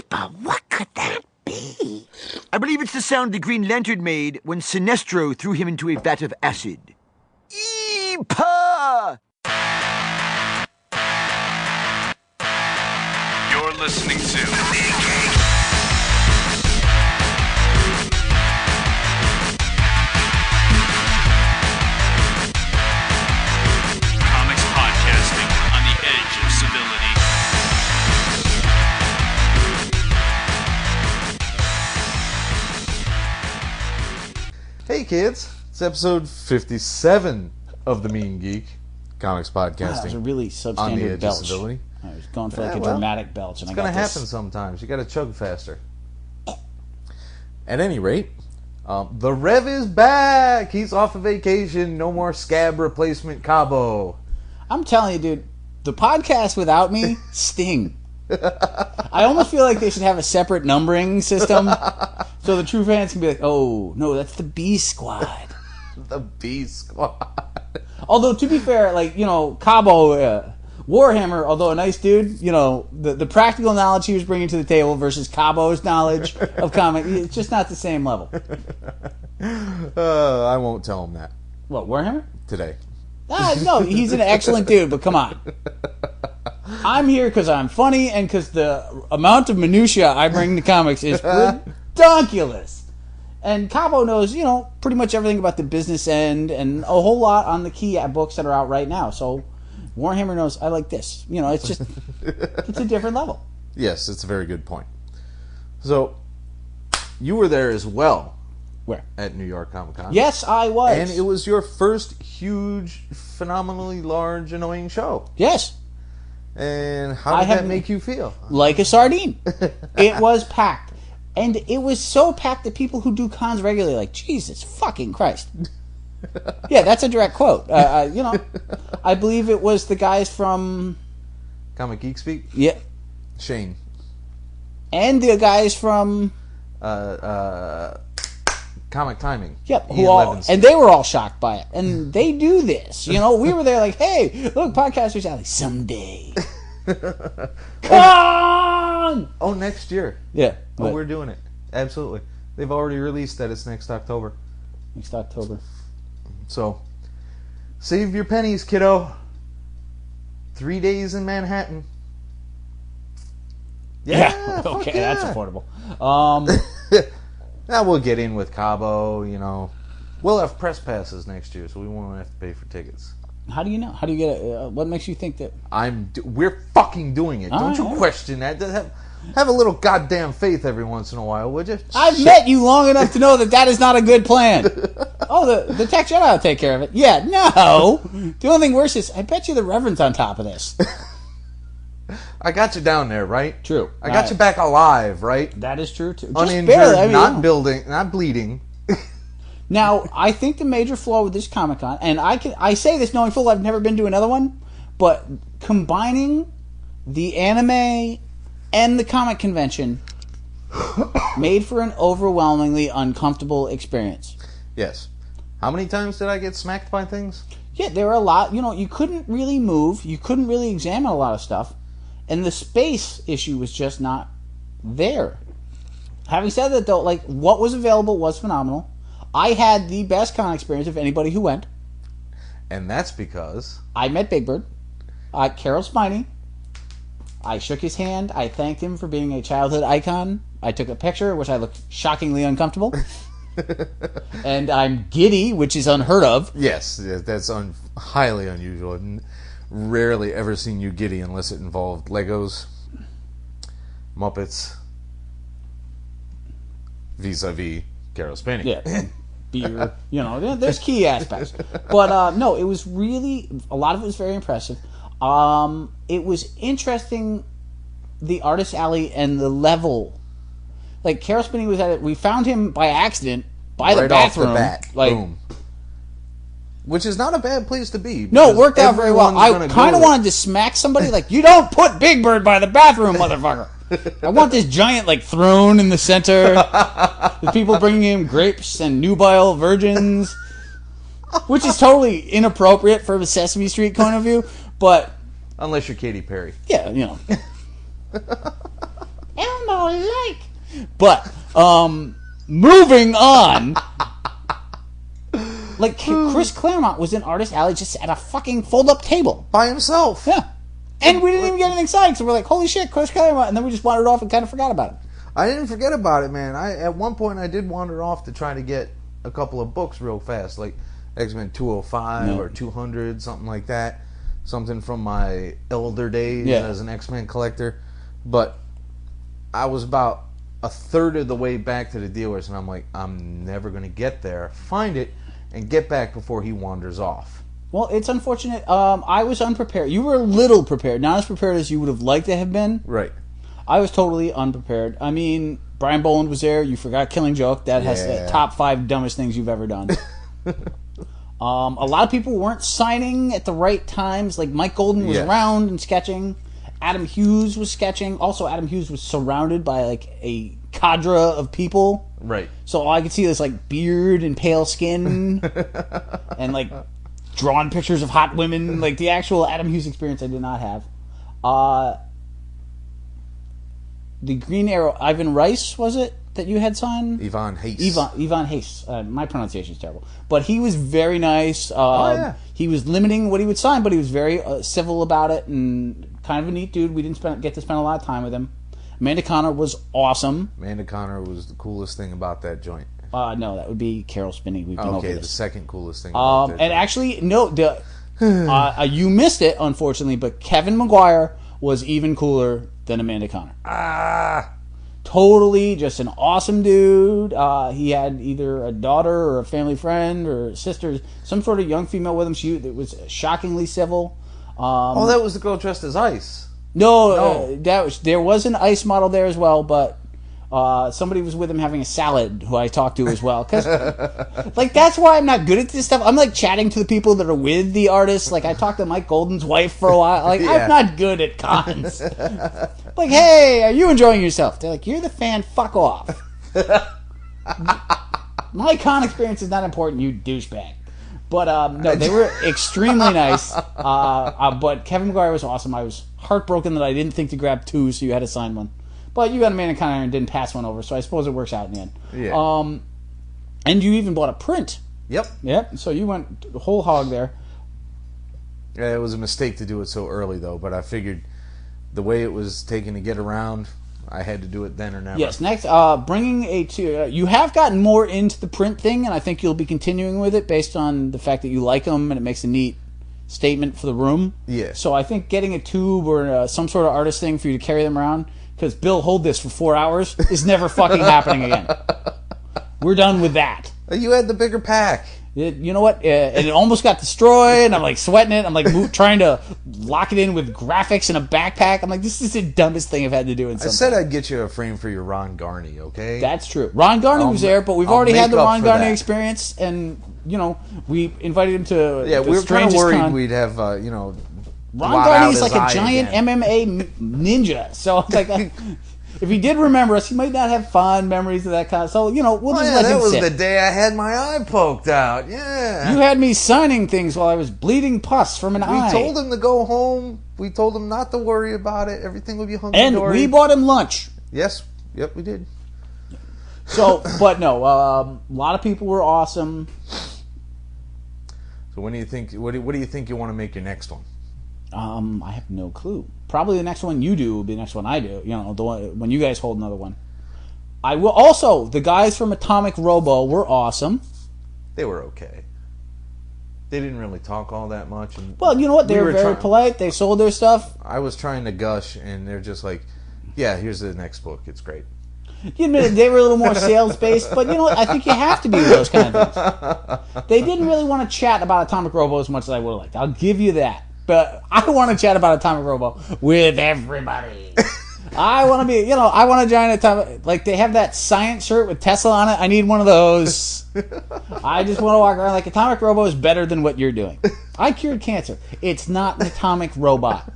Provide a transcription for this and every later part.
But what could that be? I believe it's the sound the Green Lantern made when Sinestro threw him into a vat of acid. Eepa! You're listening to Comics Podcasting on the edge of civility. Hey kids, it's episode 57 of the Mean Geek Comics Podcasting. That was a really on the substandard edge belch. of civility. I was going for like a dramatic belch, and It's I going got to this. happen sometimes. You got to chug faster. At any rate, the Rev is back. He's off of vacation. No more scab replacement Cabo. I'm telling you, dude, the podcast without me sting. I almost feel like they should have a separate numbering system so the true fans can be like, oh, no, that's the B Squad. The B Squad. Although, to be fair, like, you know, Cabo, Warhammer, although a nice dude, you know, the practical knowledge he was bringing to the table versus Cabo's knowledge of comic, it's just not the same level. I won't tell him that What, Warhammer? today. No, he's an excellent dude, but come on. I'm here because I'm funny and because the amount of minutia I bring to comics is ridiculous. And Cabo knows, you know, pretty much everything about the business end and a whole lot on the key books that are out right now. So Warhammer knows I like this. You know, it's just, it's a different level. Yes, it's a very good point. So, you were there as well. Where? At New York Comic Con. Yes, I was. And it was your first huge, phenomenally large, annoying show. Yes. And how did that make you feel? Like a sardine. It was packed. And it was so packed that people who do cons regularly are like, Jesus fucking Christ. Yeah, that's a direct quote. You know, I believe it was the guys from... Comic Geek Speak? Yeah. Shane. And the guys from... Comic Timing. Yep. Ian Levinson. And they were all shocked by it. And they do this. You know, we were there like, hey, look, Podcasters Alley, someday. Con! Oh, next year. Yeah. Oh, we're doing it. Absolutely. They've already released that it's next October. Next October. So, save your pennies, kiddo. 3 days in Manhattan. Yeah. fuck Okay, yeah. that's affordable. Now we'll get in with Cabo, you know. We'll have press passes next year, so we won't have to pay for tickets. How do you know? How do you get it? What makes you think that? We're fucking doing it. Don't you right. question that. Have a little goddamn faith every once in a while, would you? I've met you long enough to know that that is not a good plan. Oh, the tech Jedi will take care of it. Yeah, no. The only thing worse is, I bet you the Reverend's on top of this. I got you down there, right? True. I got you back alive, right? That is true too. Just Uninjured, barely. I mean, not yeah. building, not bleeding. Now, I think the major flaw with this Comic-Con, and I say this knowing full I've never been to another one, but combining the anime and the comic convention made for an overwhelmingly uncomfortable experience. Yes. How many times did I get smacked by things? Yeah, there were a lot. You know, you couldn't really move. You couldn't really examine a lot of stuff. And the space issue was just not there. Having said that, though, like, what was available was phenomenal. I had the best con experience of anybody who went. And that's because... I met Big Bird. Carol Spiney. I shook his hand. I thanked him for being a childhood icon. I took a picture, which I looked shockingly uncomfortable. And I'm giddy, which is unheard of. Yes, that's highly unusual. I've rarely ever seen you giddy unless it involved Legos, Muppets, vis-a-vis Carol Spinney. Yeah, beer, you know, there's key aspects. But no, it was really, a lot of it was very impressive. It was interesting, the Artist Alley and the level. Like, Carol Spinney was at it, we found him by accident, by the bathroom. Right off the bat, like, boom. Which is not a bad place to be. No, it worked out very well. I Everyone's kind of gonna wanted to smack somebody, like, you don't put Big Bird by the bathroom, motherfucker. I want this giant, like, throne in the center, with people bringing him grapes and nubile virgins, which is totally inappropriate from a Sesame Street point of view, but... Unless you're Katy Perry. Yeah, you know. Elmo like. But moving on. Like Chris Claremont was in Artist Alley just at a fucking fold-up table By himself. Yeah. And we didn't even get anything excited, so we're like, holy shit, Chris Claremont, and then we just wandered off and kind of forgot about it. I didn't forget about it, man. At one point I did wander off to try to get a couple of books real fast, like X-Men 205 or 200, something like that. Something from my elder days as an X-Men collector. But I was about a third of the way back to the dealers, and I'm like, I'm never going to get there, find it, and get back before he wanders off. Well, it's unfortunate. I was unprepared. You were a little prepared. Not as prepared as you would have liked to have been. Right. I was totally unprepared. I mean, Brian Boland was there. You forgot Killing Joke. That has the top 5 dumbest things you've ever done. A lot of people weren't signing at the right times. Like, Mike Golden was around and sketching. Adam Hughes was sketching. Also, Adam Hughes was surrounded by, like, a cadre of people. Right. So all I could see is, like, beard and pale skin. And, like, drawn pictures of hot women. Like, the actual Adam Hughes experience I did not have. The Green Arrow, Ivan Rice, was it, that you had signed? Yvonne Hayes. Yvonne Hayes. My pronunciation is terrible. But he was very nice. He was limiting what he would sign, but he was very civil about it and kind of a neat dude. We didn't get to spend a lot of time with him. Amanda Connor was awesome. Amanda Connor was the coolest thing about that joint. No, that would be Carol Spinney. We've been over Okay, this. the second coolest thing about that. And actually, no, you missed it, unfortunately, but Kevin Maguire was even cooler than Amanda Connor. Totally just an awesome dude. He had either a daughter or a family friend or a sister, some sort of young female with him. She was shockingly civil. That was the girl dressed as Ice. No. There was an Ice model there as well, but somebody was with him having a salad who I talked to as well. 'Cause, like, that's why I'm not good at this stuff. I'm, like, chatting to the people that are with the artists. Like, I talked to Mike Golden's wife for a while. Like, I'm not good at cons. Like, hey, are you enjoying yourself? They're like, you're the fan, fuck off. My con experience is not important, you douchebag. But, no, they were extremely nice. But Kevin McGuire was awesome. I was heartbroken that I didn't think to grab 2, so you had to sign one. But you got Amanda Connor and didn't pass one over, so I suppose it works out in the end. Yeah. And you even bought a print. Yep. So you went the whole hog there. Yeah, it was a mistake to do it so early, though, but I figured the way it was taken to get around, I had to do it then or never. Yes, next, bringing you have gotten more into the print thing, and I think you'll be continuing with it based on the fact that you like them, and it makes a neat statement for the room. Yeah. So I think getting a tube or some sort of artist thing for you to carry them around, because Bill, hold this for 4 hours, is never fucking happening again. We're done with that. You had the bigger pack. You know what? And it almost got destroyed. I'm like sweating it. I'm like trying to lock it in with graphics in a backpack. I'm like, this is the dumbest thing I've had to do in some I said I'd get you a frame for your Ron Garney, okay? That's true. Ron Garney was there, but we've already had the Ron Garney experience, and, you know, we invited him to we were kind of worried we'd have, Ron Garney's like a giant MMA ninja. So it's like, if he did remember us, he might not have fond memories of that kind of. So, you know, we'll just let him sit. That was the day I had my eye poked out. Yeah. You had me signing things while I was bleeding pus from an eye. We told him to go home. We told him not to worry about it. Everything would be hunky-dory. And we bought him lunch. Yes. Yep, we did. So, but no, a lot of people were awesome. So when do you think? What do you think you want to make your next one? I have no clue. Probably the next one you do will be the next one I do. You know, the one when you guys hold another one. I will also. The guys from Atomic Robo were awesome. They were okay. They didn't really talk all that much. And well, you know what? They were very polite. They sold their stuff. I was trying to gush, and they're just like, "Yeah, here's the next book. It's great." You admitted they were a little more sales based, but you know what? I think you have to be with those kind of things. They didn't really want to chat about Atomic Robo as much as I would have liked. I'll give you that. But I want to chat about Atomic Robo with everybody. I want to be, I want a giant Atomic, like they have that science shirt with Tesla on it. I need one of those. I just want to walk around like Atomic Robo is better than what you're doing. I cured cancer. It's not an atomic robot.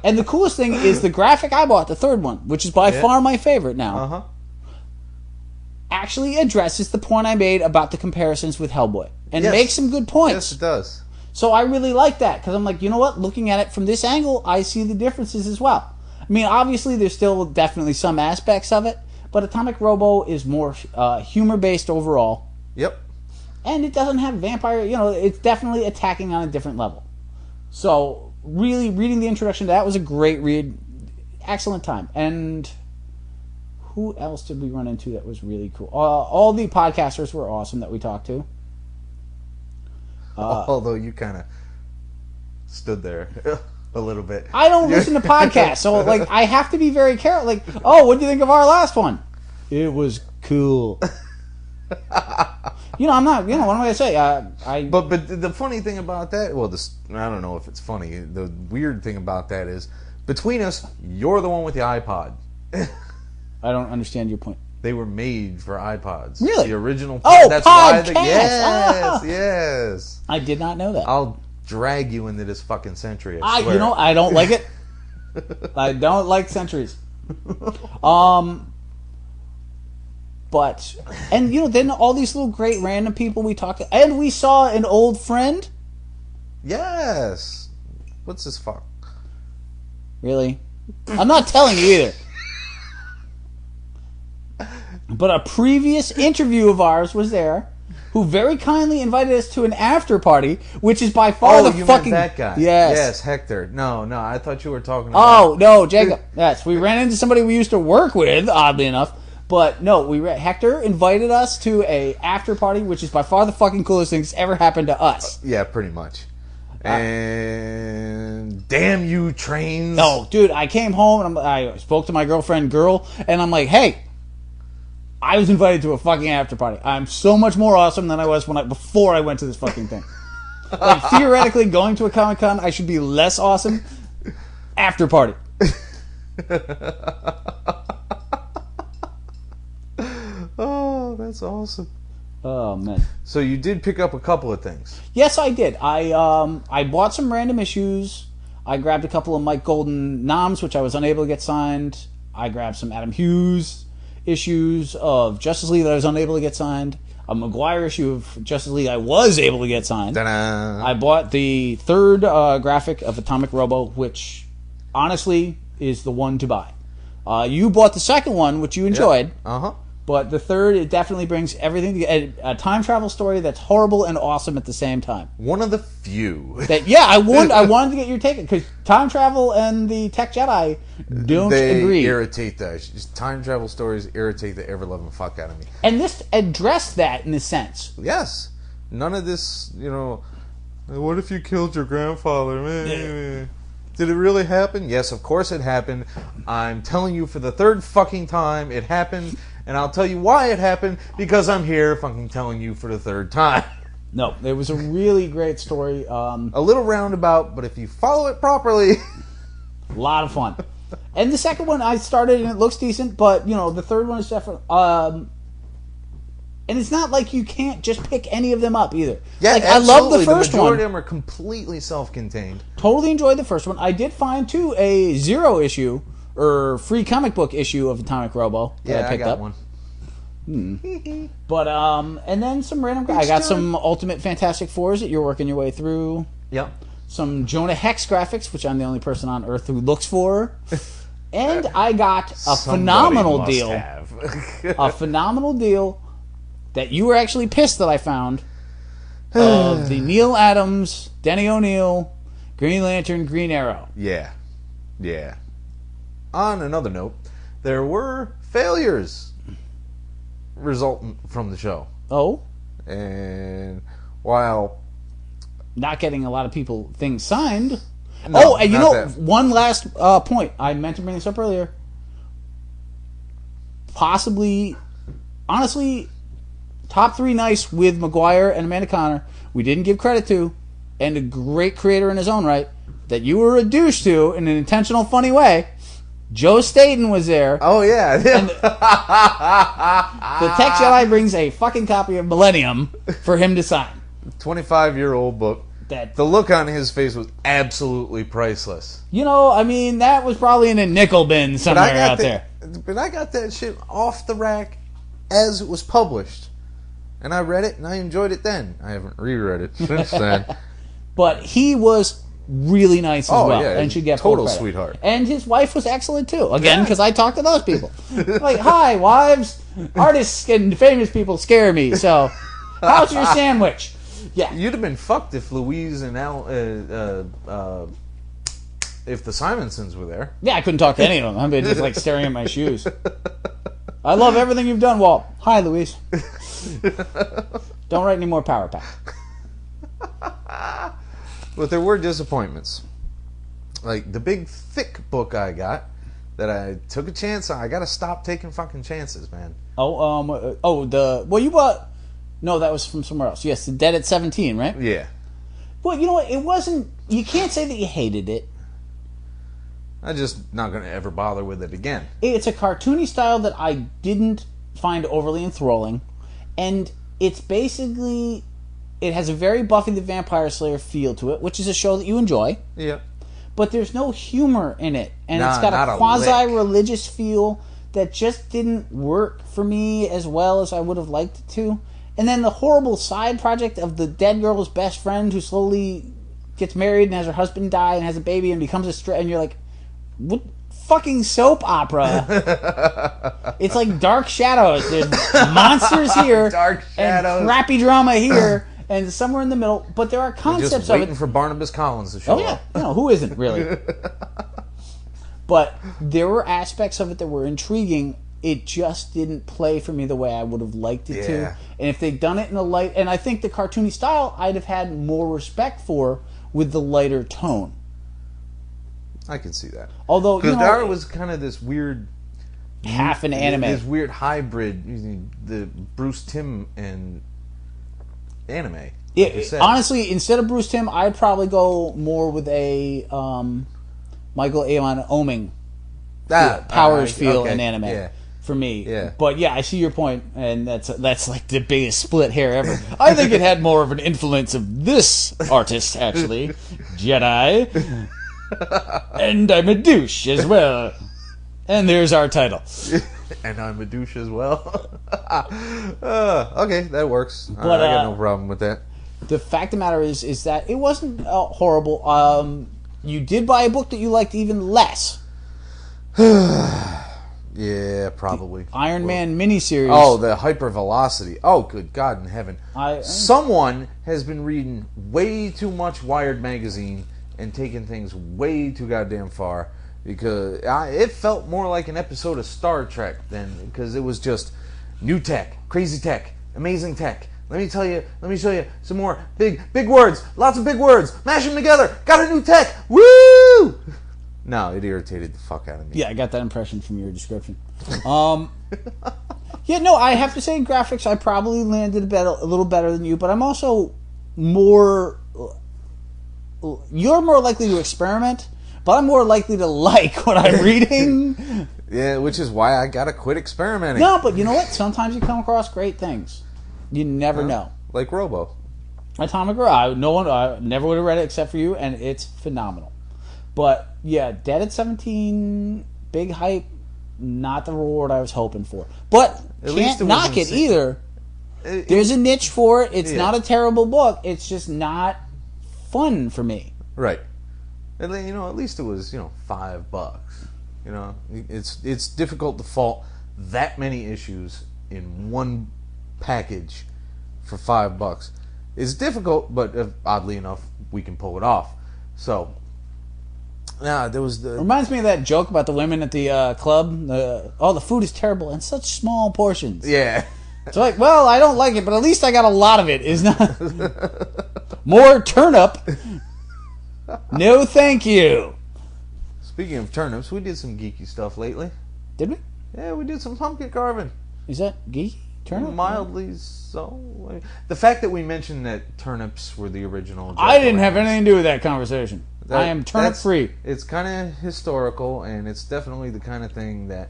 And the coolest thing is the graphic I bought, the third one, which is by far my favorite now, actually addresses the point I made about the comparisons with Hellboy. And makes some good points. Yes, it does. So I really like that, because I'm like, you know what? Looking at it from this angle, I see the differences as well. I mean, obviously, there's still definitely some aspects of it, but Atomic Robo is more humor-based overall. Yep. And it doesn't have vampire, it's definitely attacking on a different level. So, really, reading the introduction to that was a great read. Excellent time. And who else did we run into that was really cool? All the podcasters were awesome that we talked to. Although you kind of stood there a little bit. I don't listen to podcasts, so I have to be very careful. What do you think of our last one? It was cool. I'm not. What am I gonna say? But the funny thing about that, I don't know if it's funny. The weird thing about that is, between us, you're the one with the iPod. I don't understand your point. They were made for iPods. Really? The original. Oh, that's podcast. Yes. I did not know that. I'll drag you into this fucking century. I swear. I don't like it. I don't like centuries. But then all these little great random people we talked to, and we saw an old friend. Yes. What's this fuck? Really? I'm not telling you either. But a previous interview of ours was there, who very kindly invited us to an after party, which is by far the fucking... meant that guy. Yes, Hector. No, I thought you were talking about... Oh, no, Jacob. Yes, we ran into somebody we used to work with, oddly enough. But no, Hector invited us to a after party, which is by far the fucking coolest thing that's ever happened to us. Yeah, pretty much. And damn you, trains. No, dude, I came home and I spoke to my girlfriend, and I'm like, hey, I was invited to a fucking after party. I'm so much more awesome than I was before I went to this fucking thing. Theoretically, going to a Comic-Con, I should be less awesome. After party. Oh, that's awesome. Oh, man. So you did pick up a couple of things. Yes, I did. I bought some random issues. I grabbed a couple of Mike Golden noms, which I was unable to get signed. I grabbed some Adam Hughes issues of Justice League that I was unable to get signed. A Maguire issue of Justice League I was able to get signed. Ta-da. I bought the third graphic of Atomic Robo, which honestly is the one to buy. You bought the second one, which you enjoyed. Yep. Uh-huh. But the third, it definitely brings everything together. A time travel story that's horrible and awesome at the same time. One of the few. I wanted to get your take, because time travel and the Tech Jedi don't agree. They irritate time travel stories irritate the ever-loving fuck out of me. And this addressed that in a sense. Yes. None of this, what if you killed your grandfather? Did it really happen? Yes, of course it happened. I'm telling you for the third fucking time it happened. And I'll tell you why it happened, because I'm here fucking telling you for the third time. No, it was a really great story. A little roundabout, but if you follow it properly... A lot of fun. And the second one I started, and it looks decent, but, the third one is definitely... and it's not like you can't just pick any of them up, either. Yeah, I love the first one. The majority of them are completely self-contained. Totally enjoyed the first one. I did find, too, a zero issue... or free comic book issue of Atomic Robo that I picked up. One. But and then some random. I got some Ultimate Fantastic Fours that you're working your way through. Yep. Some Jonah Hex graphics, which I'm the only person on Earth who looks for. And I got a phenomenal deal. A phenomenal deal that you were actually pissed that I found of the Neil Adams, Denny O'Neil, Green Lantern, Green Arrow. Yeah. On another note, there were failures resultant from the show. Oh? And while... not getting a lot of things signed. No, and one last point. I meant to bring this up earlier. Possibly, honestly, top 3 nice with Maguire and Amanda Connor. We didn't give credit to, and a great creator in his own right, that you were a douche to in an intentional, funny way. Joe Staten was there. Oh, yeah. And the Tech Jedi brings a fucking copy of Millennium for him to sign. 25-year-old book. The look on his face was absolutely priceless. That was probably in a nickel bin somewhere out there. But I got that shit off the rack as it was published. And I read it, and I enjoyed it then. I haven't reread it since then. But he was really nice as well, yeah, and should get total full credit. sweetheart. And his wife was excellent too. Again, because I talked to those people. Like, hi, wives. Artists and famous people scare me. So, how's your sandwich? Yeah, You'd have been fucked if Louise and if the Simonsons were there. yeah. I couldn't talk to any of them. I've been just like staring at my shoes. I love everything you've done, Walt. Hi, Louise. Don't write any more Power Pack. But there were disappointments. Like the big thick book I got that I took a chance on. I gotta stop taking fucking chances, man. You bought. No, that was from somewhere else. Yes, the Dead at 17, right? Yeah. Well, you know what? It wasn't. You can't say that you hated it. I'm just not gonna ever bother with it again. It's a cartoony style that I didn't find overly enthralling, and it's basically. It has a very Buffy the Vampire Slayer feel to it, which is a show that you enjoy. Yeah. But there's no humor in it, and it's got not a a quasi-religious feel that just didn't work for me as well as I would have liked it to. And then the horrible side project of the dead girl's best friend who slowly gets married and has her husband die and has a baby and becomes a straight, and you're like, what? Fucking soap opera. It's like Dark Shadows. There's monsters here, Dark Shadows. and crappy drama here, and somewhere in the middle. But there are Just concepts of waiting it. for Barnabas Collins to show Oh yeah, up. who isn't really? But there were aspects of it that were intriguing. It just didn't play for me the way I would have liked it to. Yeah. And if they'd done it in a light, and I think the cartoony style, I'd have had more respect for with the lighter tone. I can see that. Although Because Dara was kind of this weird, half an anime. this weird hybrid, the Bruce Timm and anime. like you said. Honestly, instead of Bruce Timm, I'd probably go more with a Michael Amon Oming powers feel okay, in anime. Yeah. For me, Yeah. But yeah, I see your point, and that's like the biggest split hair ever. I think it had more of an influence of this artist, actually, Jedi, and I'm a douche as well. And there's our title. And I'm a douche as well. Okay, that works. But, I got no problem with that. The fact of the matter is that it wasn't horrible. You did buy a book that you liked even less. Yeah, probably. Iron Man miniseries. Oh, the hypervelocity. Oh, good God in heaven. I- Someone has been reading way too much Wired magazine and taking things way too goddamn far, because it felt more like an episode of Star Trek than, because it was just new tech, crazy tech, amazing tech. Let me show you some more big words, lots of big words, mash them together, got a new tech, woo! No, it irritated the fuck out of me. Yeah, I got that impression from your description. Yeah, no, I have to say graphics, I probably landed a little better than you, but I'm also more... You're more likely to experiment, but I'm more likely to like what I'm reading. Yeah, which is why I gotta quit experimenting. No, but you know what? Sometimes you come across great things. You never know. Like Robo. Atomic Girl, I never would have read it except for you, and it's phenomenal. But yeah, Dead at 17, big hype, not the reward I was hoping for. But At least can't it knock it wasn't either. There's a niche for it. It's Yeah. not a terrible book. It's just not fun for me. Right. And then, at least it was, $5. It's difficult to fault that many issues in one package for $5. It's difficult, but oddly enough, we can pull it off. So, there was the... Reminds me of that joke about the women at the club. The food is terrible in such small portions. Yeah. It's like, well, I don't like it, but at least I got a lot of it. Is not more turnip. No, thank you. Speaking of turnips, we did some geeky stuff lately. Did we? Yeah, we did some pumpkin carving. Is that geeky? Turnip? Mildly so. The fact that we mentioned that turnips were the original... I didn't have jack-o'-lanterns, anything to do with that conversation. I am turnip free. It's kind of historical, and it's definitely the kind of thing that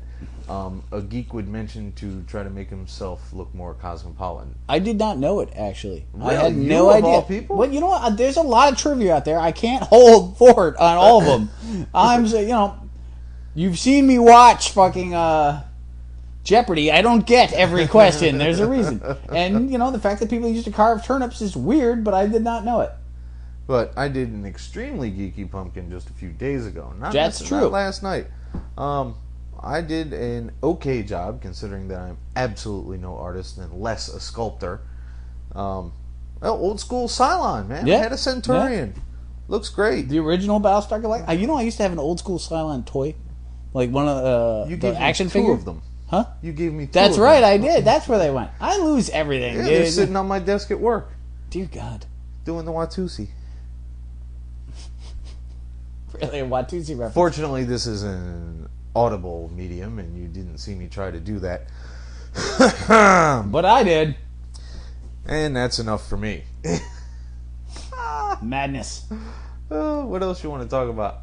a geek would mention to try to make himself look more cosmopolitan. I did not know it, actually. I Really? had You no of idea. all people? Well, you know what? There's a lot of trivia out there. I can't hold fort on all of them. You've seen me watch fucking Jeopardy. I don't get every question. There's a reason. And, the fact that people used to carve turnips is weird, but I did not know it. But I did an extremely geeky pumpkin just a few days ago. That's true. Not last night. I did an okay job, considering that I'm absolutely no artist and less a sculptor. Old school Cylon, man. Yeah. I had a Centurion. Yeah. Looks great. The original Battlestar Galactica. You know, I used to have an old school Cylon toy. Like one of the action figures. You gave me 2 of them. Huh? You gave me 2 That's of right, them. I did. That's where they went. I lose everything, yeah, dude. they're sitting on my desk at work. Dear God. Doing the Watusi. Really, a Watusi reference. Fortunately, this is an audible medium, and you didn't see me try to do that. But I did. And that's enough for me. Madness. What else you want to talk about?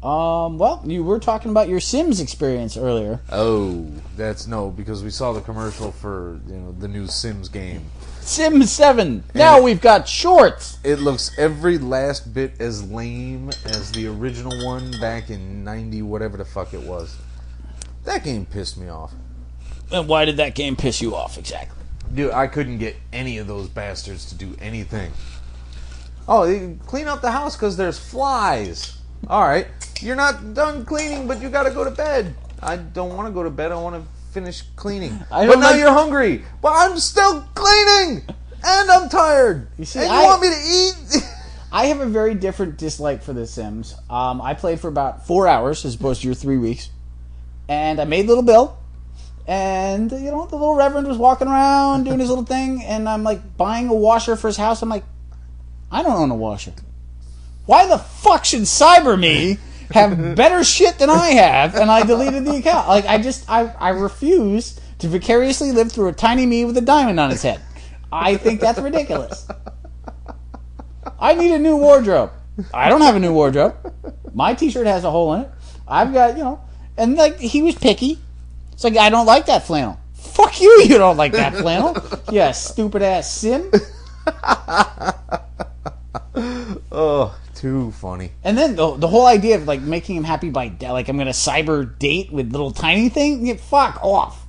Well, you were talking about your Sims experience earlier. Oh, that's no, because we saw the commercial for the new Sims game. Sims 7. Now we've got shorts. It looks every last bit as lame as the original one back in 90, whatever the fuck it was. That game pissed me off. And why did that game piss you off exactly? Dude, I couldn't get any of those bastards to do anything. Oh, they clean up the house because there's flies. Alright, you're not done cleaning, but you gotta go to bed. I don't want to go to bed, I want to finish cleaning. But now you're hungry. But I'm still cleaning! And I'm tired. You see, and you want me to eat? I have a very different dislike for The Sims. I played for about 4 hours as opposed to your 3 weeks. And I made Little Bill. And, the little Reverend was walking around doing his little thing. And I'm, buying a washer for his house. I'm like, I don't own a washer. Why the fuck should Cyber Me have better shit than I have? And I deleted the account. I refuse to vicariously live through a tiny me with a diamond on his head. I think that's ridiculous. I need a new wardrobe. I don't have a new wardrobe. My t-shirt has a hole in it. I've got, and he was picky. It's like, I don't like that flannel. Fuck you, you don't like that flannel. Yeah, stupid ass Sim. Oh, too funny. And then the whole idea of making him happy by I'm gonna cyber date with little tiny thing. Yeah, fuck off.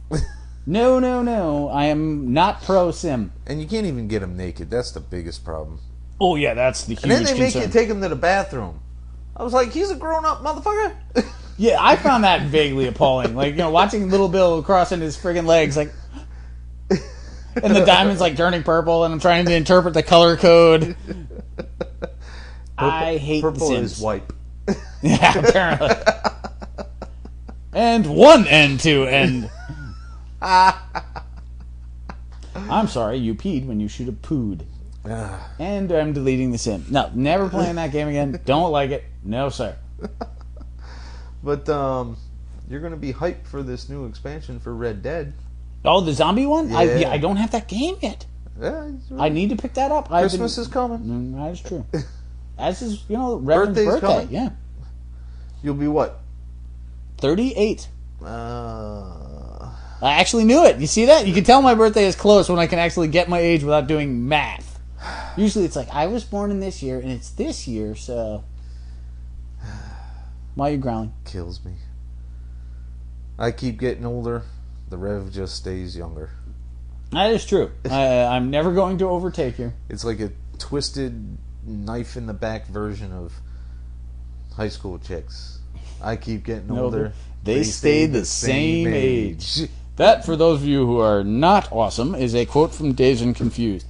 No. I am not pro Sim. And you can't even get him naked. That's the biggest problem. Oh yeah, that's the huge concern. And then they concern. make you take him to the bathroom. I was like, he's a grown-up motherfucker. Yeah, I found that vaguely appalling. Watching Little Bill crossing his friggin' legs, and the diamond's turning purple, and I'm trying to interpret the color code. I hate purple The Sims. Is wipe. Yeah, apparently. And one end to end. I'm sorry, you peed when you should have pooed. And I'm deleting The Sim. No, never playing that game again. Don't like it. No, sir. But you're going to be hyped for this new expansion for Red Dead. Oh, the zombie one? Yeah. I don't have that game yet. Yeah, I need to pick that up. Christmas is coming. That is true. As is, Reverend's birthday. Coming. Yeah. You'll be what? 38. I actually knew it. You see that? You can tell my birthday is close when I can actually get my age without doing math. Usually it's I was born in this year, and it's this year, so... Why are you growling? Kills me. I keep getting older. The Rev just stays younger. That is true. I'm never going to overtake you. It's like a twisted knife in the back version of high school chicks. I keep getting older. They stay the same age. That, for those of you who are not awesome, is a quote from Dazed and Confused.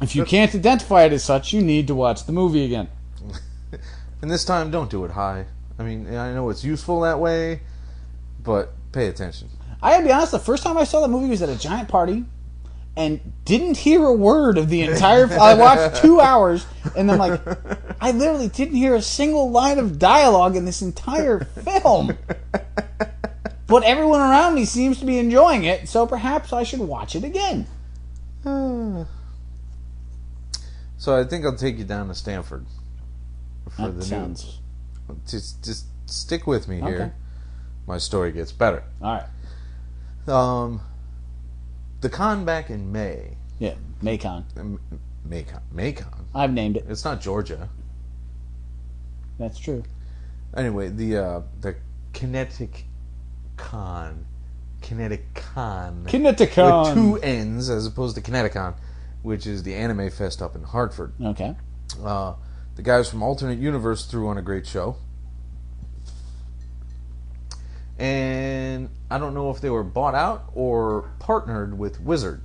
If you can't identify it as such, you need to watch the movie again. And this time, don't do it high. I mean, I know it's useful that way, but pay attention. I gotta be honest, the first time I saw the movie was at a giant party and didn't hear a word of the entire... I watched 2 hours, and I'm like, I literally didn't hear a single line of dialogue in this entire film. But everyone around me seems to be enjoying it, so perhaps I should watch it again. So I think I'll take you down to Stanford for that the sounds... news. Just stick with me here. Okay. My story gets better. All right. The con back in May. Yeah, Maycon. Maycon. I've named it. It's not Georgia. That's true. Anyway, the Kinetic Con. Kineticon. With 2 N's as opposed to Kineticon. which is the Anime Fest up in Hartford. Okay. The guys from Alternate Universe threw on a great show. And I don't know if they were bought out or partnered with Wizard.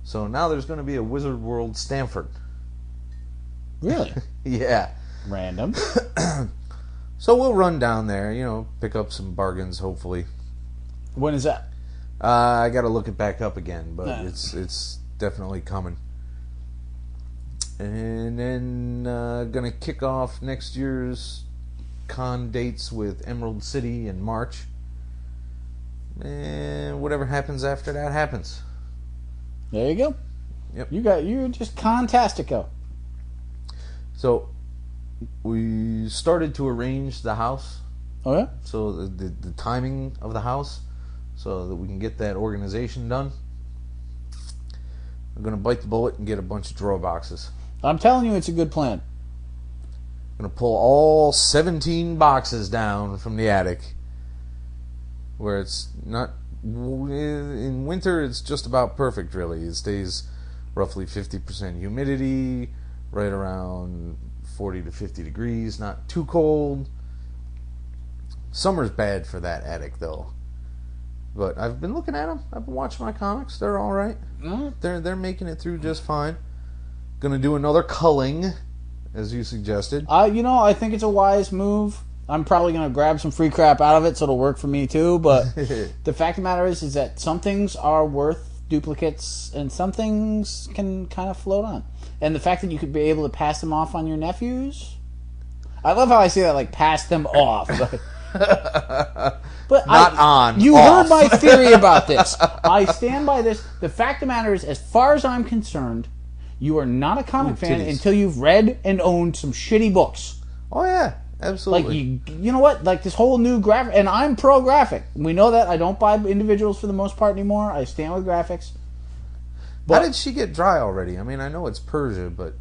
So now there's going to be a Wizard World Stanford. Really? Yeah. Random. So we'll run down there, pick up some bargains, hopefully. When is that? I got to look it back up again, but it's definitely coming. And then going to kick off next year's con dates with Emerald City in March. And whatever happens after that happens. There you go. Yep. You're just contastico. So we started to arrange the house. Oh yeah? So the timing of the house, so that we can get that organization done. I'm going to bite the bullet and get a bunch of drawer boxes. I'm telling you, it's a good plan. I'm going to pull all 17 boxes down from the attic, where it's not... In winter, it's just about perfect, really. It stays roughly 50% humidity, right around 40 to 50 degrees, not too cold. Summer's bad for that attic, though. But I've been looking at them. I've been watching my comics. They're all right. They're making it through just fine. Gonna do another culling, as you suggested. I think it's a wise move. I'm probably gonna grab some free crap out of it, so it'll work for me too. But the fact of the matter is that some things are worth duplicates, and some things can kind of float on. And the fact that you could be able to pass them off on your nephews. I love how I say that, like pass them off. But Not on. You off. heard my theory about this. I stand by this. The fact of the matter is, as far as I'm concerned, you are not a comic fan titties. until you've read and owned some shitty books. Oh yeah, absolutely. Like you know what? Like this whole new graphic, and I'm pro graphic. We know that. I don't buy individuals for the most part anymore. I stand with graphics. How did she get dry already? I mean, I know it's Persia, but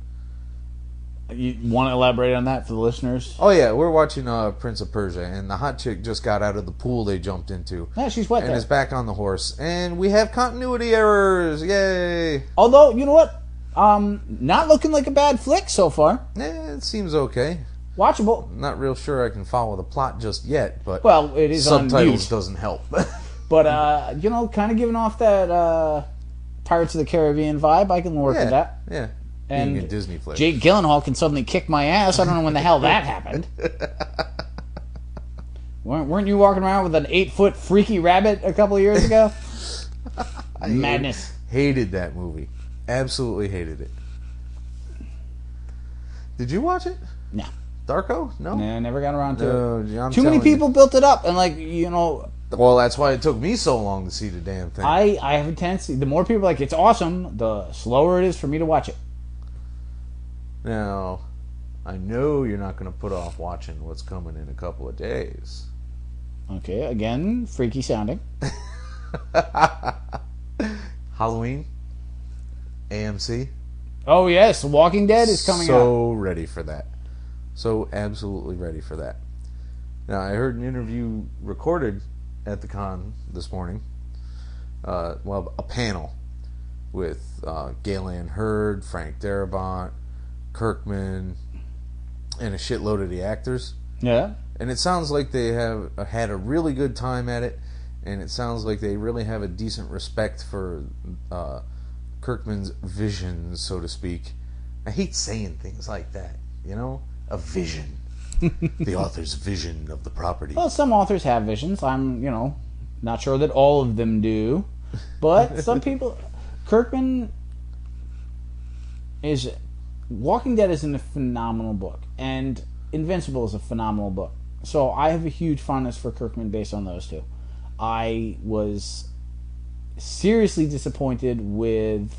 You want to elaborate on that for the listeners? oh yeah, we're watching Prince of Persia, and the hot chick just got out of the pool they jumped into. Yeah, she's wet And there. is back on the horse, and we have continuity errors. Yay! Although you know what, not looking like a bad flick so far. It seems okay. Watchable. Not real sure I can follow the plot just yet, but Well, it is on subtitles mute. doesn't help. But kind of giving off that Pirates of the Caribbean vibe. I can work with that. Yeah. And being a Disney flick. Jake Gyllenhaal can suddenly kick my ass. I don't know when the hell that happened. Weren't you walking around with an 8-foot freaky rabbit a couple of years ago? Madness. Hated that movie. Absolutely hated it. Did you watch it? No. Darko? No. Nah, never got around to No, it. I'm Too many telling you. people built it up, and Well, that's why it took me so long to see the damn thing. I have a tendency. The more people it's awesome, the slower it is for me to watch it. Now, I know you're not going to put off watching what's coming in a couple of days. Okay, again, freaky sounding. Halloween, AMC. Oh yes, The Walking Dead is coming out. So ready for that. So absolutely ready for that. Now, I heard an interview recorded at the con this morning. A panel with Galen Hurd, Frank Darabont, Kirkman, and a shitload of the actors. Yeah. And it sounds like they have had a really good time at it, and it sounds like they really have a decent respect for Kirkman's vision, so to speak. I hate saying things like that, a vision. The author's vision of the property. Well, some authors have visions. I'm, not sure that all of them do, but some people. Kirkman is. Walking Dead is a phenomenal book, and Invincible is a phenomenal book. So I have a huge fondness for Kirkman based on those two. I was seriously disappointed with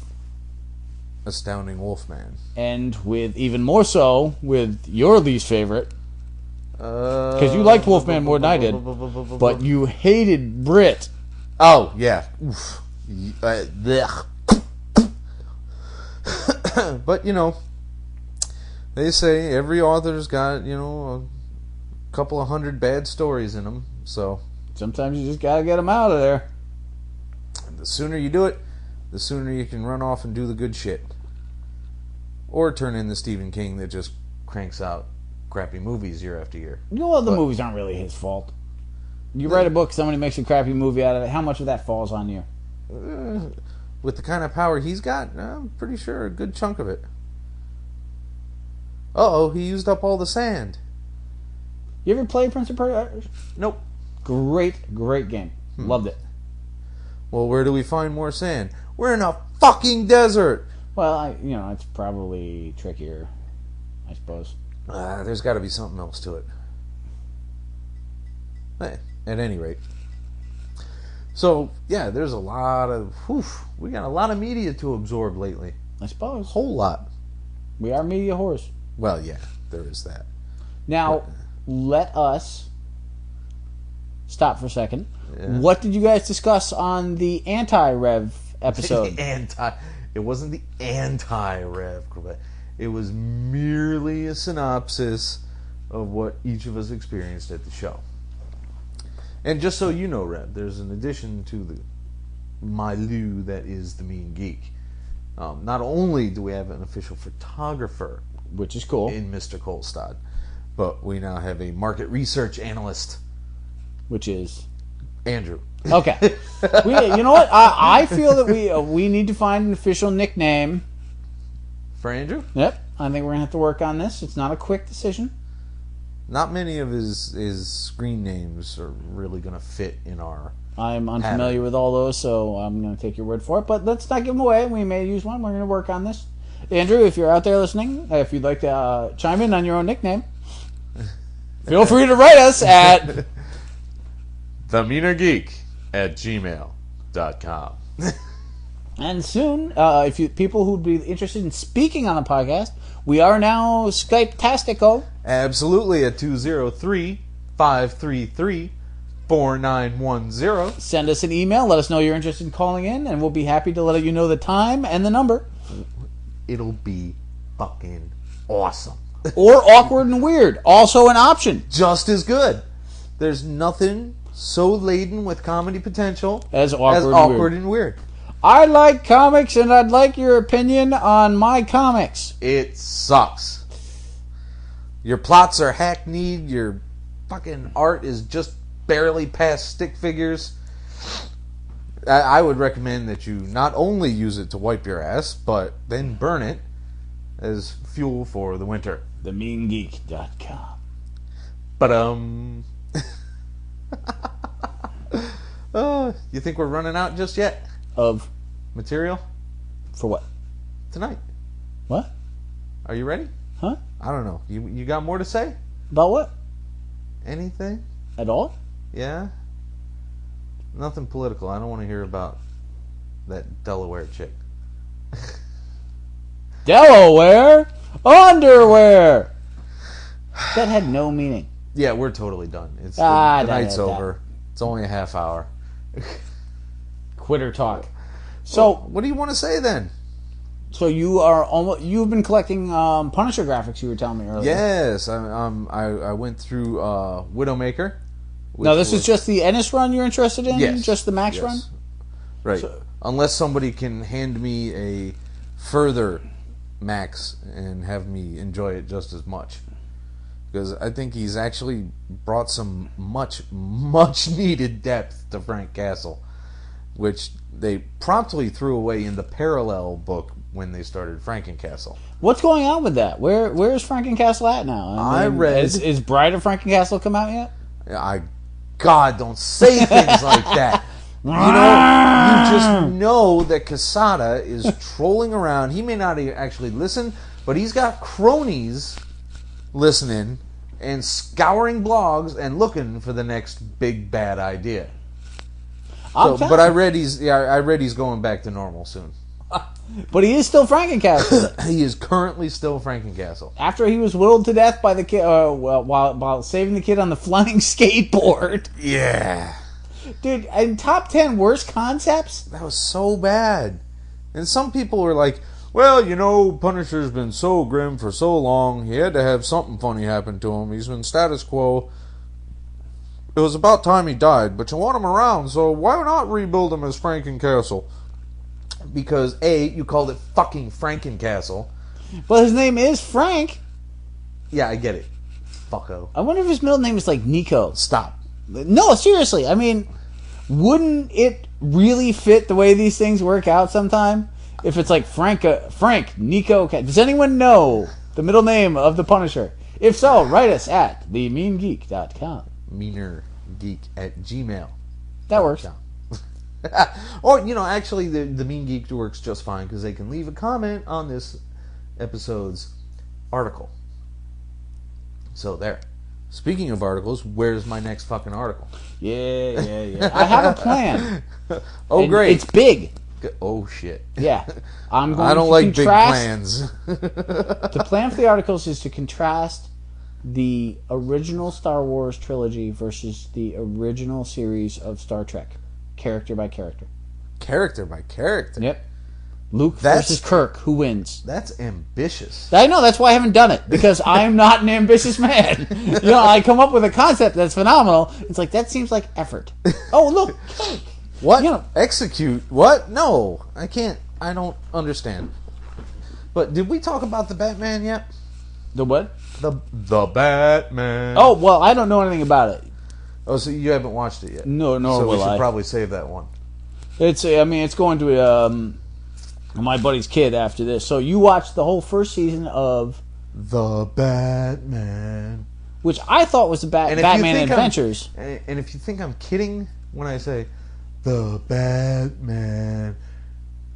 Astounding Wolfman. and with even more so with your least favorite, because you liked Wolfman more than I did, but you hated Brit. Oh, yeah. Oof. Blech. But, they say every author's got, a couple of 100 bad stories in them, so Sometimes you just gotta get them out of there. the sooner you do it, the sooner you can run off and do the good shit. Or turn in the Stephen King that just cranks out crappy movies year after year. Well, the movies aren't really his fault. You write a book, somebody makes a crappy movie out of it. How much of that falls on you? With the kind of power he's got, I'm pretty sure a good chunk of it. Uh-oh, he used up all the sand. You ever play Prince of Persia? Nope. Great, great game. Loved it. Well, where do we find more sand? We're in a fucking desert! Well, it's probably trickier, I suppose. There's got to be something else to it. At any rate. So, yeah, there's a lot of... we got a lot of media to absorb lately. I suppose. Whole lot. We are media whores. Well, yeah, there is that. Now, let us stop for a second. Yeah. What did you guys discuss on the anti-Rev episode? It wasn't the anti-Rev. It was merely a synopsis of what each of us experienced at the show. And just so you know, Rev, there's an addition to the my Lou that is the Mean Geek. Not only do we have an official photographer, Which is cool. in Mr. Kolstad, but we now have a market research analyst, Which is... Andrew. Okay. You know what? I feel that we need to find an official nickname. For Andrew? Yep. I think we're going to have to work on this. It's not a quick decision. Not many of his screen names are really going to fit in our... I'm unfamiliar with all those, so I'm going to take your word for it. But let's not give them away. We may use one. We're going to work on this. Andrew, if you're out there listening, if you'd like to chime in on your own nickname, feel free to write us at... TheMeanerGeek@gmail.com. And soon, if you people who'd be interested in speaking on the podcast, we are now Skype-tastico. Absolutely, at 203-533-4910. Send us an email. Let us know you're interested in calling in, and we'll be happy to let you know the time and the number. It'll be fucking awesome. Or awkward and weird. Also an option. Just as good. There's nothing so laden with comedy potential As awkward, awkward and weird. I like comics, and I'd like your opinion on my comics. It sucks. Your plots are hackneyed. Your fucking art is just barely past stick figures. I would recommend that you not only use it to wipe your ass, but then burn it as fuel for the winter. TheMeanGeek.com. But you think we're running out just yet? Of? Material? For what? Tonight. What? Are you ready? Huh? I don't know. You got more to say? About what? Anything? At all? Yeah? Nothing political. I don't want to hear about that Delaware chick. Delaware? Underwear! That had no meaning. Yeah, we're totally done. It's the night's over. It's only a half hour. Quitter talk. So, what do you want to say then? So you've been collecting Punisher graphics. You were telling me earlier. Yes, I went through Widowmaker. Now this is just the Ennis run you're interested in. Yes, Just the Max run. Right. So, unless somebody can hand me a further Max and have me enjoy it just as much, because I think he's actually brought some much needed depth to Frank Castle, which they promptly threw away in the parallel book when they started Frankencastle. What's going on with that? Where is Frankencastle at now? I read... Is Bride of Frankencastle come out yet? God, don't say things like that. You just know that Casada is trolling around. He may not actually listen, but he's got cronies listening and scouring blogs and looking for the next big bad idea. But I read he's going back to normal soon. But he is still Frankencastle. He is currently still Frankencastle. After he was whittled to death by the kid while saving the kid on the flying skateboard. Yeah. Dude, in top 10 worst concepts? That was so bad. And some people were like, well, Punisher's been so grim for so long, he had to have something funny happen to him. He's been status quo. It was about time he died, but you want him around, so why not rebuild him as Frankencastle? Because A, you called it fucking Frankencastle, Well, his name is Frank. Yeah, I get it. Fucko. I wonder if his middle name is like Nico. Stop. No, seriously. I mean, wouldn't it really fit the way these things work out sometime? If it's like Frank Nico. Does anyone know the middle name of the Punisher? If so, write us at themeangeek.com. meanergeek@gmail. That works. Or, actually, the Mean Geek works just fine because they can leave a comment on this episode's article. So, there. Speaking of articles, where's my next fucking article? Yeah. I have a plan. Oh, great. It's big. Oh, shit. Yeah. I'm going I don't to like big contrast. plans. The plan for the articles is to contrast the original Star Wars trilogy versus the original series of Star Trek, character by character. Character by character? Yep. Luke versus Kirk, who wins? That's ambitious. I know, that's why I haven't done it, because I'm not an ambitious man. I come up with a concept that's phenomenal. It's like, that seems like effort. Oh, look, cake. What? Execute? What? No, I can't. I don't understand. But did we talk about the Batman yet? The what? The Batman. Oh, well, I don't know anything about it. Oh, so you haven't watched it yet? No, nor so will we should I. probably save that one. It's going to my buddy's kid after this. So you watched the whole first season of The Batman, which I thought was the Batman Adventures. And if you think I'm kidding when I say The Batman,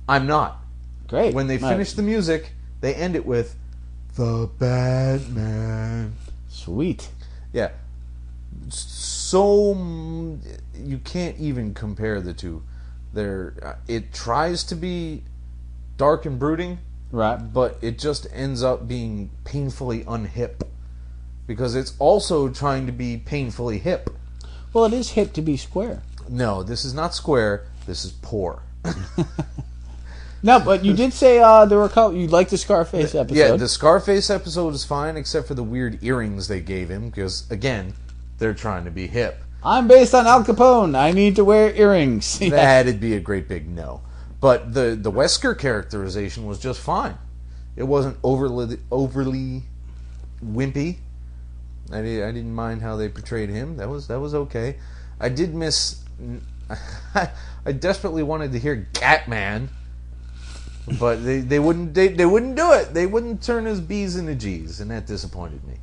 I'm not. Great. When they finish the music, they end it with The Batman. Sweet. Yeah. So you can't even compare the two. It tries to be dark and brooding, right? But it just ends up being painfully unhip because it's also trying to be painfully hip. Well, it is hip to be square. No, this is not square. This is poor. No, but you did say there were you liked the Scarface episode. Yeah, the Scarface episode is fine, except for the weird earrings they gave him, because again, they're trying to be hip. I'm based on Al Capone. I need to wear earrings. That'd be a great big no. But the Wesker characterization was just fine. It wasn't overly wimpy. I didn't mind how they portrayed him. That was okay. I did miss. I desperately wanted to hear Catman, but they wouldn't do it. They wouldn't turn his B's into G's, and that disappointed me.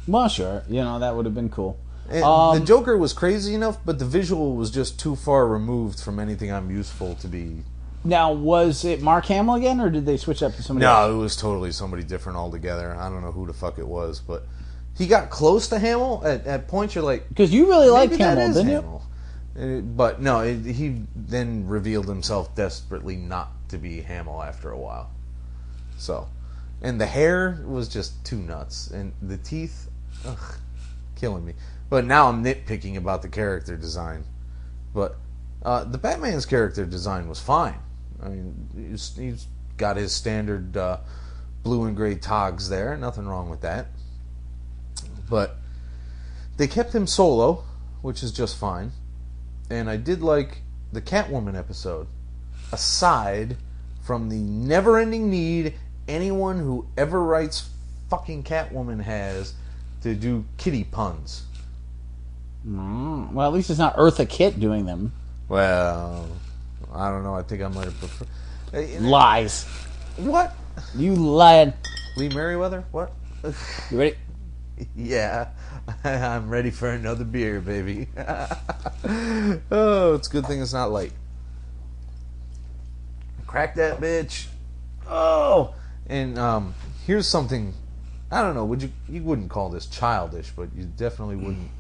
Well, sure. That would have been cool. The Joker was crazy enough, but the visual was just too far removed from anything I'm useful to be. Now, was it Mark Hamill again, or did they switch up to somebody else? No, it was totally somebody different altogether. I don't know who the fuck it was, but he got close to Hamill at points. You're like, because you really liked Hamill, didn't Hamill. But no, he then revealed himself desperately not to be Hamill after a while. So, and the hair was just too nuts, and the teeth, killing me. But now I'm nitpicking about the character design. But the Batman's character design was fine. I mean, he's got his standard blue and gray togs there. Nothing wrong with that. But they kept him solo, which is just fine. And I did like the Catwoman episode. Aside from the never-ending need anyone who ever writes fucking Catwoman has to do kitty puns. Well, at least it's not Eartha Kitt doing them. Well, I don't know. I think I might have preferred... Lies. What? You lied. Lee Merriweather? What? You ready? Yeah. I'm ready for another beer, baby. Oh, it's a good thing it's not late. Crack that bitch. Oh! And here's something... I don't know. You wouldn't call this childish, but you definitely wouldn't...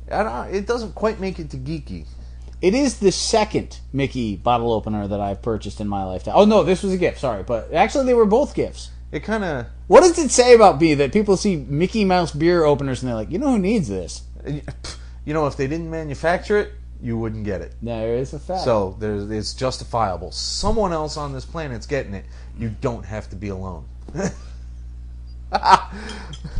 it doesn't quite make it to geeky. It is the second Mickey bottle opener that I've purchased in my lifetime. Oh, no, this was a gift. Sorry. But actually, they were both gifts. It kind of... What does it say about me that people see Mickey Mouse beer openers and they're like, who needs this? If they didn't manufacture it, you wouldn't get it. There is a fact. So it's justifiable. Someone else on this planet's getting it. You don't have to be alone.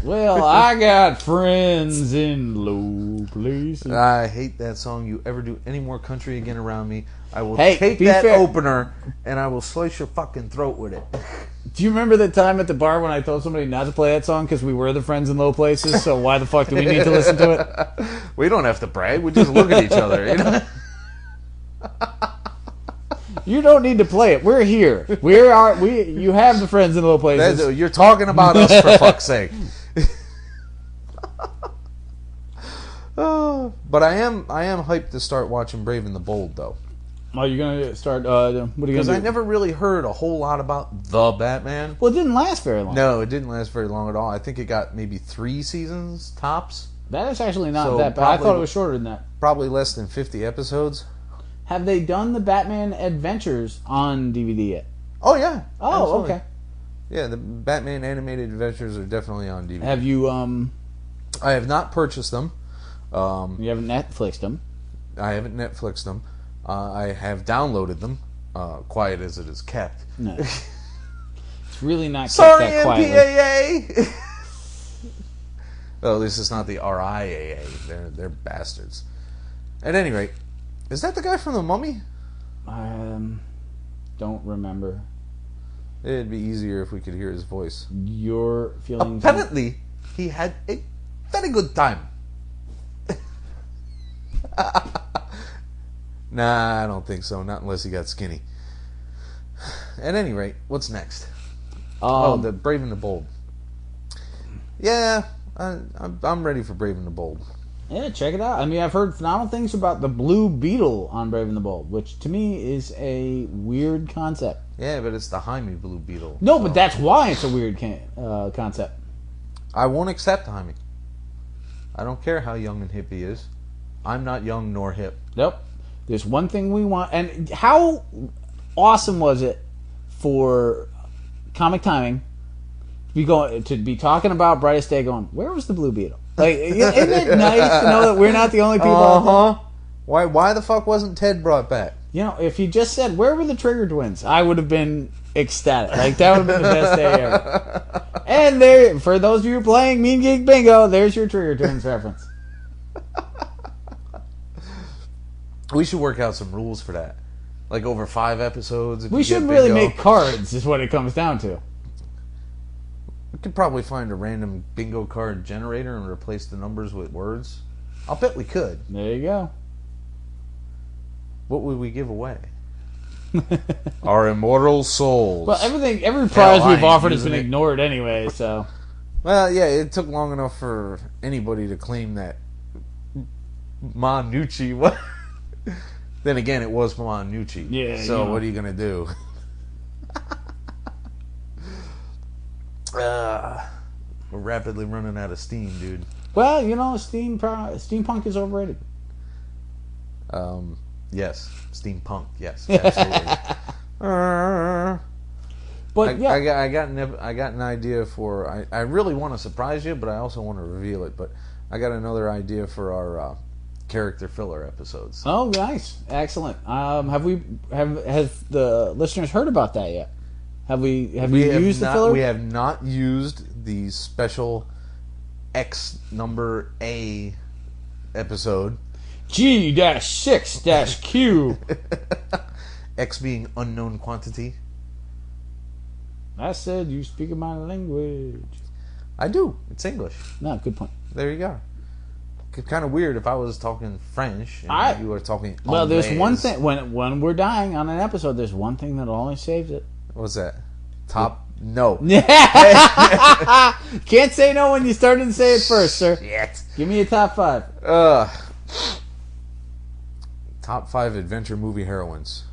Well, I got friends in low places. I hate that song. You ever do any more country again around me, I will Hey, take be that fair. opener and I will slice your fucking throat with it. Do you remember the time at the bar when I told somebody not to play that song because we were the friends in low places? So why the fuck do we need to listen to it? We don't have to brag. We just look at each other. You know? You don't need to play it. We're here. You have the friends in low places. You're talking about us, for fuck's sake. But I am hyped to start watching Brave and the Bold, though. Oh, you're gonna start? What are you gonna do? Because I never really heard a whole lot about the Batman. Well, it didn't last very long. No, it didn't last very long at all. I think it got maybe 3 seasons tops. That is actually not So that bad. I probably- thought it was shorter than that. Probably less than 50 episodes. Have they done the Batman Adventures on DVD yet? Oh yeah. Oh, Absolutely. okay. Yeah, the Batman animated adventures are definitely on DVD. Have you I have not purchased them. you haven't Netflixed them? I haven't Netflixed them. I have downloaded them. Quiet as it is kept. No. It's really not kept Sorry, that quietly. MPAA. Well, at least it's not the RIAA. They're bastards. At any rate, is that the guy from The Mummy? Don't remember. It'd be easier if we could hear his voice. Your feelings. Apparently, he had a very good time. Nah, I don't think so. Not unless he got skinny. At any rate, what's next? The Brave and the Bold. Yeah, I'm ready for Brave and the Bold. Yeah, check it out. I mean, I've heard phenomenal things about the Blue Beetle on Brave and the Bold, which to me is a weird concept. Yeah, but it's the Jaime Blue Beetle. No, so but that's why it's a weird concept. I won't accept Jaime. I don't care how young and hip he is. I'm not young nor hip. Nope. There's one thing we want. And how awesome was it for Comic Timing to be talking about Brightest Day going, where was the Blue Beetle? Like, isn't it nice to know that we're not the only people out there? Why the fuck wasn't Ted brought back? You know, if he just said, where were the Trigger Twins? I would have been ecstatic. Like, that would have been the best day ever. And there, for those of you playing Mean Geek Bingo, there's your Trigger Twins reference. We should work out some rules for that. Like over 5 episodes. We should really make cards, is what it comes down to. We could probably find a random bingo card generator and replace the numbers with words. I'll bet we could. There you go. What would we give away? Our immortal souls. Well, every prize I we've ain't offered has been using it. ignored anyway, so. Well, yeah, it took long enough for anybody to claim that Manucci was. Then again, it was Manucci. Yeah. So what are you gonna do? We're rapidly running out of steam, dude. Well, you know, steampunk is overrated. Yes, steampunk. Yes, absolutely. But yeah, I got an idea for. I really want to surprise you, but I also want to reveal it. But I got another idea for our character filler episodes. oh, nice, excellent. Have the listeners heard about that yet? Have you used the filler? We have not used the special X number A episode. G-6-Q. X being unknown quantity. I said you speak my language. I do. It's English. No, good point. There you go. Kind of weird if I was talking French and you were talking. Well, there's Anglais. one thing when we're dying on an episode. There's one thing that always saves it. What's that? No. Can't say no when you started to say it first, sir. Shit. Give me a top 5. Top 5 adventure movie heroines.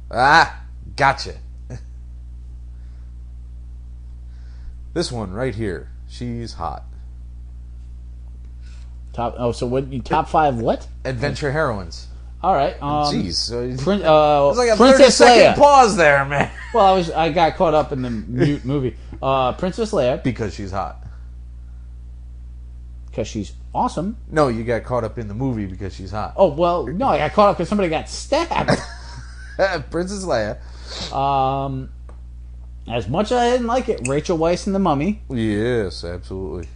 Gotcha. This one right here. She's hot. So what? You top 5 what? Adventure heroines. All right. Jeez. So It's like a Princess 30-second Leia. pause there, man. Well, I got caught up in the mute movie. Princess Leia, Because she's hot. because she's awesome. No, you got caught up in the movie because she's hot. Oh well, no, I got caught up because somebody got stabbed. Princess Leia. As much as I didn't like it, Rachel Weisz in The Mummy. Yes, absolutely.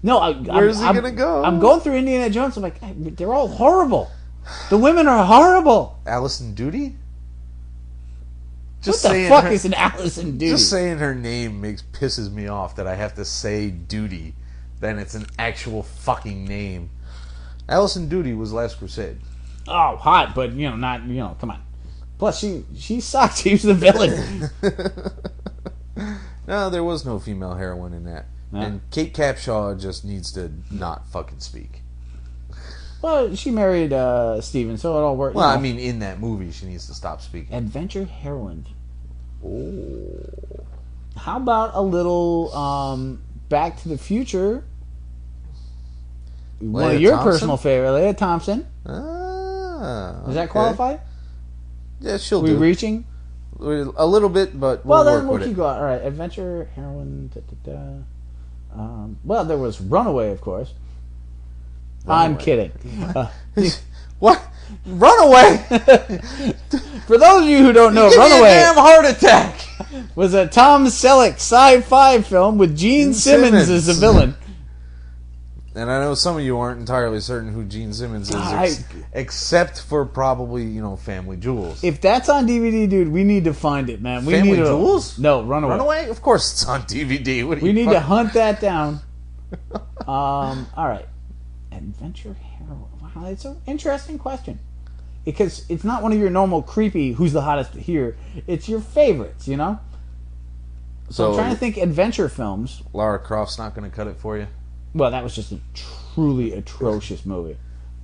No, Where's he gonna go? I'm going through Indiana Jones. I'm like, they're all horrible. The women are horrible. Allison Duty? What the fuck is an Allison Duty? Just saying her name pisses me off that I have to say Duty. Then it's an actual fucking name. Allison Duty was Last Crusade. Oh, hot, but not come on. Plus, she sucked. She was the villain. No, there was no female heroine in that. No. And Kate Capshaw just needs to not fucking speak. Well, she married Steven, so it all worked. Well, I mean, in that movie, she needs to stop speaking. Adventure heroines. Oh. How about a little Back to the Future? One of your personal favorite, Leia Thompson. Does that qualify? Yeah, she'll do. We reaching? A little bit, but we'll keep going. All right, adventure, heroine. Well, there was Runaway, of course. Runaway. I'm kidding. What? Runaway? For those of you who don't know, Runaway. Damn heart attack. Was a Tom Selleck sci-fi film with Gene Simmons as the villain. And I know some of you aren't entirely certain who Gene Simmons is, except for probably, Family Jewels. If that's on DVD, dude, we need to find it, man. Family Jewels? No, Runaway. Runaway? Of course it's on DVD. We need to hunt that down. All right. Adventure heroine. Wow, it's an interesting question. Because it's not one of your normal creepy, who's the hottest here. It's your favorites, So I'm trying to think adventure films. Lara Croft's not going to cut it for you? Well, that was just a truly atrocious movie.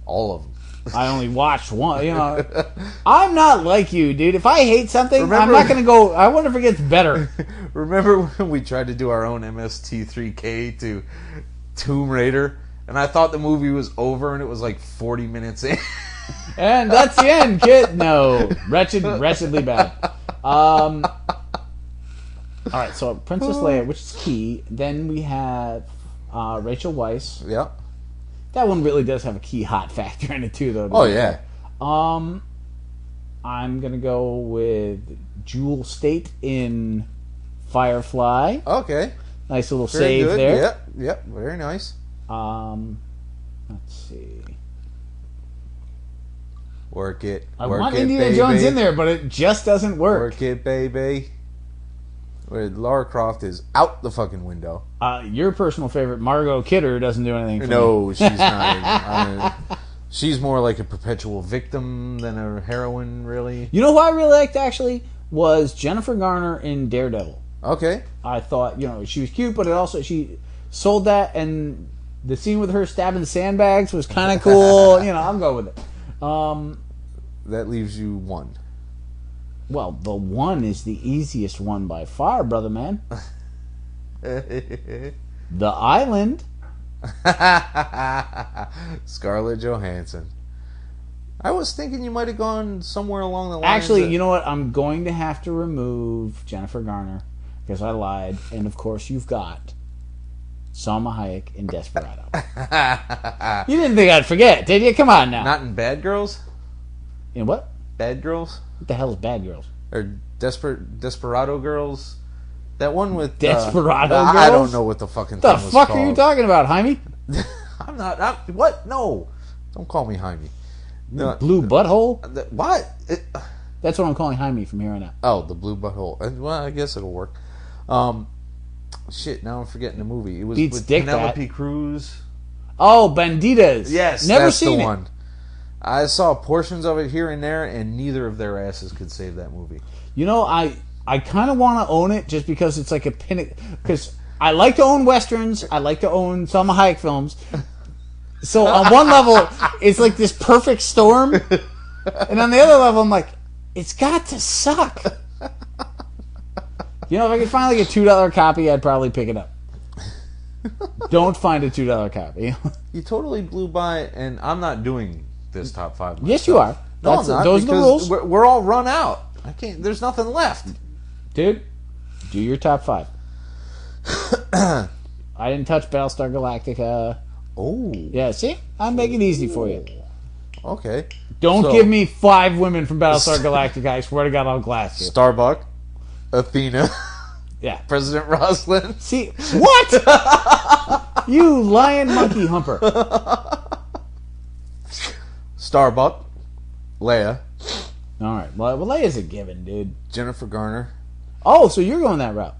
All of them. I only watched one. I'm not like you, dude. If I hate something, I'm not going to go. I wonder if it gets better. Remember when we tried to do our own MST3K to Tomb Raider, and I thought the movie was over, and it was like 40 minutes in. And that's the end, kid. No, wretchedly bad. All right, so Princess Leia, which is key. Then we have Rachel Weisz. Yep. That one really does have a key hot factor in it too, though. Oh yeah. I'm gonna go with Jewel State in Firefly. Okay. Nice little Very save good. there. Yep. Very nice. Let's see. Work it. I want Indiana Jones in there, but it just doesn't work. Work it, baby. Lara Croft is out the fucking window. Your personal favorite, Margot Kidder, doesn't do anything for me. No, she's not. She's more like a perpetual victim than a heroine, really. You know who I really liked, actually, was Jennifer Garner in Daredevil. Okay. I thought, she was cute, but she sold that, and the scene with her stabbing sandbags was kind of cool. I'll go with it. That leaves you one. Well, the one is the easiest one by far, brother man. The Island. Scarlett Johansson. I was thinking you might have gone somewhere along the lines. Actually, you know what? I'm going to have to remove Jennifer Garner because I lied. And, of course, you've got Salma Hayek in Desperado. You didn't think I'd forget, did you? Come on now. Not in Bad Girls? In what? Bad Girls? What the hell is Bad Girls? Or Desperado Girls? That one with... Desperado Girls? I don't know what the fucking thing was called. The fuck are you talking about, Jaime? I'm not... what? No. Don't call me Jaime. No. Blue Butthole? What? That's what I'm calling Jaime from here on out. Oh, the Blue Butthole. Well, I guess it'll work. Shit, now I'm forgetting the movie. It was Beats with Dick Penelope Cruz. Oh, Banditas. Yes, Never that's seen the it. one. I saw portions of it here and there, and neither of their asses could save that movie. I kind of want to own it just because it's like a pinnacle. Because I like to own westerns. I like to own Salma Hayek films. So on one level, it's like this perfect storm. And on the other level, I'm like, it's got to suck. If I could find like a $2 copy, I'd probably pick it up. Don't find a $2 copy. You totally blew by, and I'm not doing this top 5 myself. Yes, you are. No, I'm not. Those are the rules. We're all run out. I can't. There's nothing left. Dude, do your top 5. I didn't touch Battlestar Galactica. Oh. Yeah, see? I'm making it easy for you. Okay. Don't give me 5 women from Battlestar Galactica. I swear to God, I'll glass you. Starbuck, Athena, yeah, President Roslin. See, what? You lion monkey humper. Starbuck, Leia. All right. Well, Leia's a given, dude. Jennifer Garner. Oh, so you're going that route.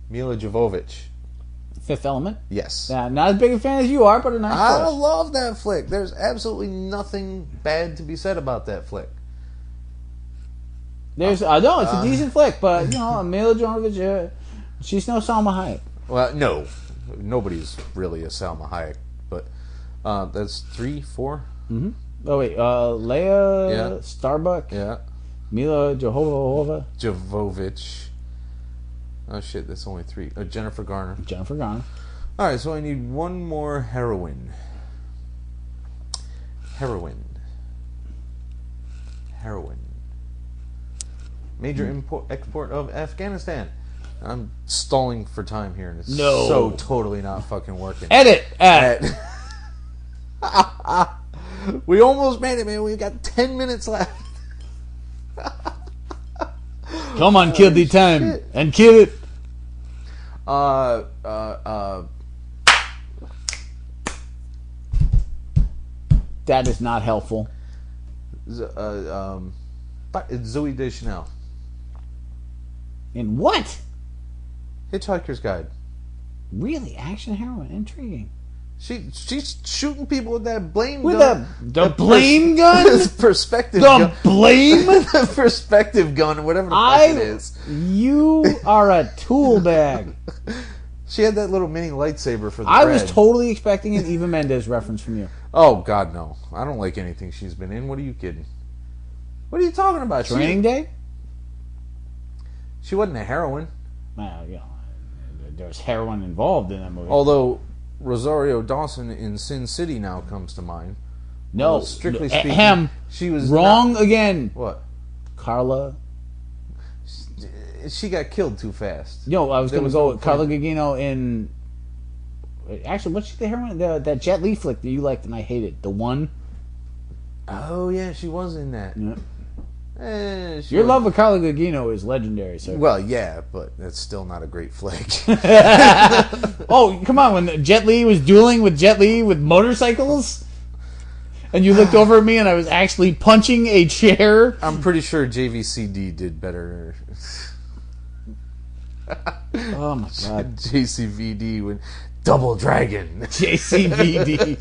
Mila Jovovich. Fifth Element. Yes. Yeah, not as big a fan as you are, but a nice I choice. love that flick. There's absolutely nothing bad to be said about that flick. There's no, it's a decent flick, but you know, Mila Jovovich, she's no Salma Hayek. Well, no. Nobody's really a Salma Hayek, but that's 3, 4. Mm-hmm. Oh wait, Leia, Yeah. Starbuck, Yeah. Mila Jovovich, Jovovich. Oh shit, that's only 3. Jennifer Garner. Jennifer Garner. All right, so I need one more heroine. Heroine. Major export of Afghanistan. I'm stalling for time here, and it's No. so totally not fucking working. Edit. We almost made it, man. We've got 10 minutes left. Come on, kill the time shit. and kill it. That is not helpful. Zoe Deschanel. In what? Hitchhiker's Guide. Really, action heroine, intriguing. She's shooting people with that blame With gun. the blame gun? This perspective The gun. blame? The perspective gun, whatever the fuck it is. You are a tool bag. She had that little mini lightsaber for the I bread. was totally expecting an Eva Mendes reference from you. Oh, God, no. I don't like anything she's been in. What are you kidding? What are you talking about? Training Day? She wasn't a heroine. Well, you know, there's heroin involved in that movie. Although Rosario Dawson in Sin City now comes to mind. no, Although, strictly speaking, ahem. she was Wrong not- again. What? Carla. She got killed too fast. Yo, I was There going to was go no with Carla point. Gugino in... Actually, what's the heroine? That Jet Li flick that you liked and I hated. The One? Oh, yeah, she was in that. Yeah. She Your was- love of Carla Gugino is legendary, sir. Well, yeah, but that's still not a great flick. Oh, come on. When Jet Li was dueling with Jet Li with motorcycles? And you looked over at me and I was actually punching a chair? I'm pretty sure JVCD did better. Oh, my God. JCVD with Double Dragon. JCVD.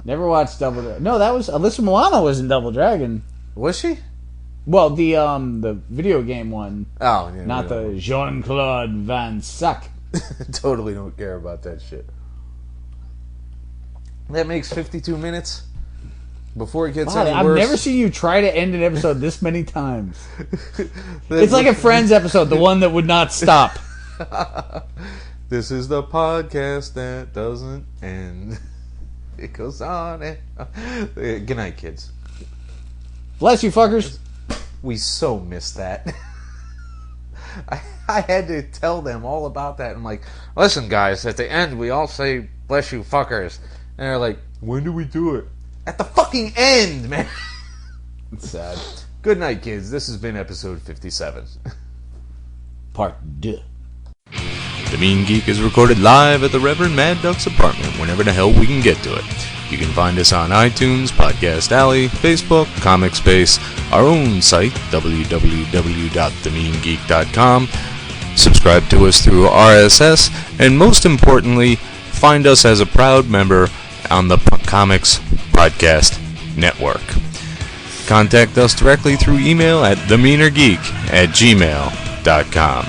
Never watched Double Dragon. No, that was... Alyssa Milano was in Double Dragon. Was she? Well, the video game one. Oh, yeah. Not the Jean-Claude Van Suck. Totally don't care about that shit. That makes 52 minutes before it gets God, any I've worse. never seen you try to end an episode this many times. It's like a Friends episode, the one that would not stop. This is the podcast that doesn't end. It goes on and on. Good night, kids. Bless you, fuckers. We so missed that. I had to tell them all about that. I'm like, listen, guys, at the end we all say, bless you, fuckers. And they're like, when do we do it? At the fucking end, man. It's sad. Good night, kids. This has been episode 57. Part 2. The Mean Geek is recorded live at the Reverend Mad Duck's apartment whenever the hell we can get to it. You can find us on iTunes, Podcast Alley, Facebook, Comic Space, our own site, www.themeangeek.com. Subscribe to us through RSS, and most importantly, find us as a proud member on the Comics Podcast Network. Contact us directly through email at themeanergeek@gmail.com.